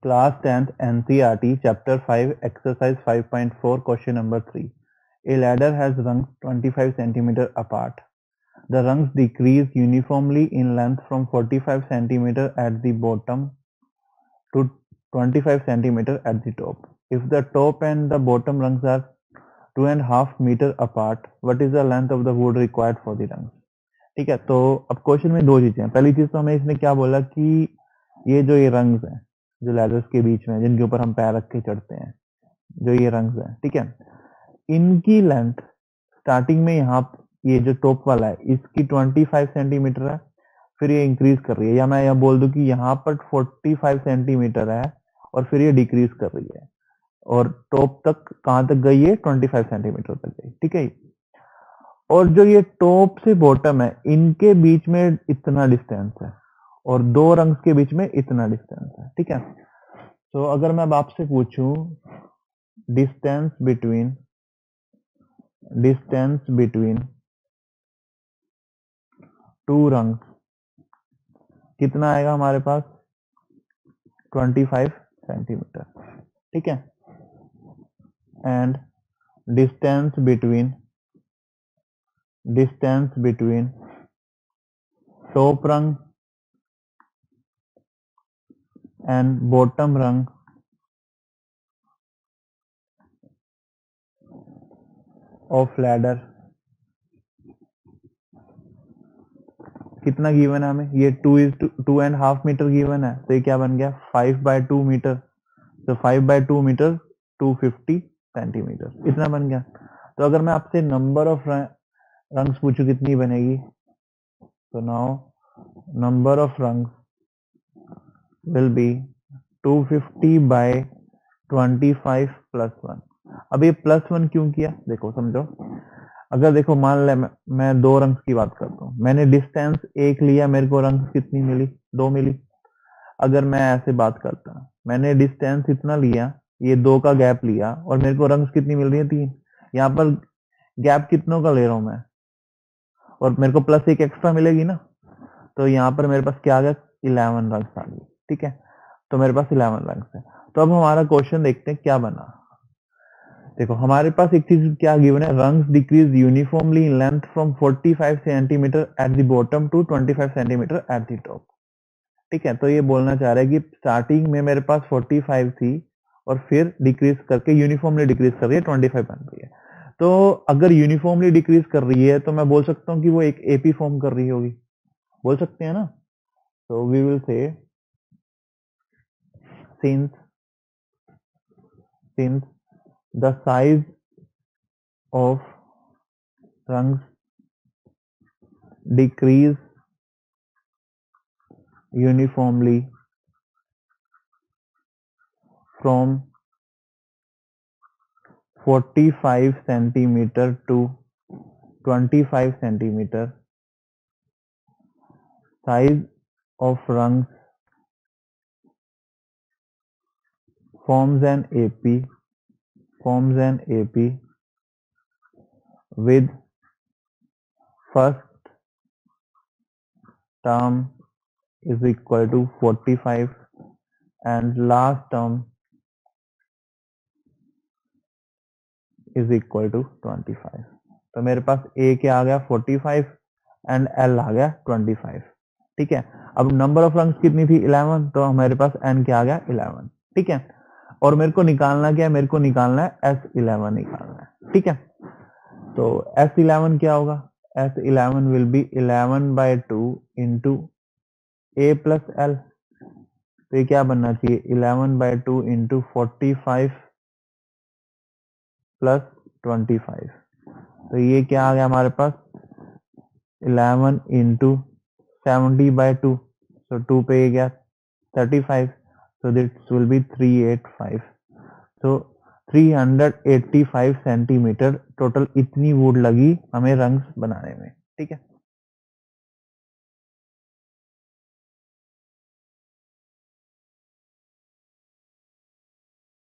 Class 10th NCERT Chapter 5 Exercise 5.4 Question number 3. A ladder has rungs 25 cm apart. The rungs decrease uniformly in length from 45 cm at the bottom to 25 cm at the top. If the top and the bottom rungs are 2.5 meter apart, what is the length of the wood required for the rungs? ठीक है, तो अब question में दो चीजें हैं. पहली चीज तो हमें इसने क्या बोला कि ये जो ये रंग्स हैं जो लैडर्स के बीच में जिनके ऊपर हम पैर रख के चढ़ते हैं, जो ये रंग्स हैं, ठीक है, इनकी लेंथ स्टार्टिंग में यहाँ ये जो टॉप वाला है इसकी 25 सेंटीमीटर है, फिर ये इंक्रीज कर रही है, या मैं यह बोल दूं कि यहाँ पर 45 सेंटीमीटर है और फिर ये डिक्रीज कर रही है और टॉप तक कहां तक गई है 25 सेंटीमीटर तक गई. ठीक है, और जो ये टॉप से बॉटम है इनके बीच में इतना डिस्टेंस है और दो रंग्स के बीच में इतना डिस्टेंस है. ठीक है, तो अगर मैं अब आपसे पूछूं डिस्टेंस बिटवीन टू रंग्स कितना आएगा हमारे पास 25 सेंटीमीटर. ठीक है, एंड डिस्टेंस बिटवीन टॉप रंग and bottom rung of ladder कितना गिवन है हमें, ये 2.5 मीटर गिवन है, तो ये क्या बन गया 5/2 मीटर. तो 5/2 मीटर 250 सेंटीमीटर इतना बन गया. तो अगर मैं आपसे नंबर ऑफ रंग्स पूछूं कितनी बनेगी, तो now number of rungs will be 250/25 + 1. अब ये +1 क्यों किया, देखो समझो. अगर देखो मान ले मैं दो रंग्स की बात करता हूँ, मैंने डिस्टेंस 1 लिया, मेरे को रंग्स कितनी मिली 2 मिली. अगर मैं ऐसे बात करता, मैंने डिस्टेंस इतना लिया, ये 2 का गैप लिया और मेरे को रंग्स कितनी मिल रही है 3. यहाँ पर गैप कितनों का ले रहा हूं मैं और मेरे को +1 एक्स्ट्रा मिलेगी ना, तो यहाँ पर मेरे पास क्या आ गया 11 रंग्स आ गई. ठीक है, तो मेरे पास 11 रंग्स है. तो अब हमारा क्वेश्चन देखते हैं क्या बना. देखो हमारे पास एक चीज क्या गिवन है, rungs decrease uniformly in length from 45 centimetre at the bottom to 25 centimetre at the top. ठीक है, तो ये बोलना चाह रहा है कि स्टार्टिंग में मेरे पास 45 थी और फिर डिक्रीज करके यूनिफॉर्मली डिक्रीज कर रही है 25 बन रही है. तो अगर यूनिफॉर्मली डिक्रीज कर रही है तो मैं बोल सकता हूँ कि वो एक एपी फॉर्म कर रही होगी, बोल सकते हैं ना. तो we will say since the size of rungs decrease uniformly from 45 centimeter to 25 centimeter, size of rungs forms an AP with first term is equal to 45 and last term is equal to 25. तो मेरे पास A क्या आ गया 45 and L आ गया 25. ठीक है, अब number of rungs कितनी थी 11, तो हमारे पास N क्या आ गया 11. ठीक है, और मेरे को निकालना क्या है, मेरे को निकालना है S11 निकालना है. ठीक है, तो S11 क्या होगा, S11 will be 11/2 into A plus L. तो ये क्या बनना चाहिए 11/2 into 45 plus 25. तो ये क्या आ गया हमारे पास 11 into 70/2, so 2 पे ये गया 35, so this will be 385. so 385 centimetre total इतनी वुड लगी हमें रंग्स बनाने में. ठीक है,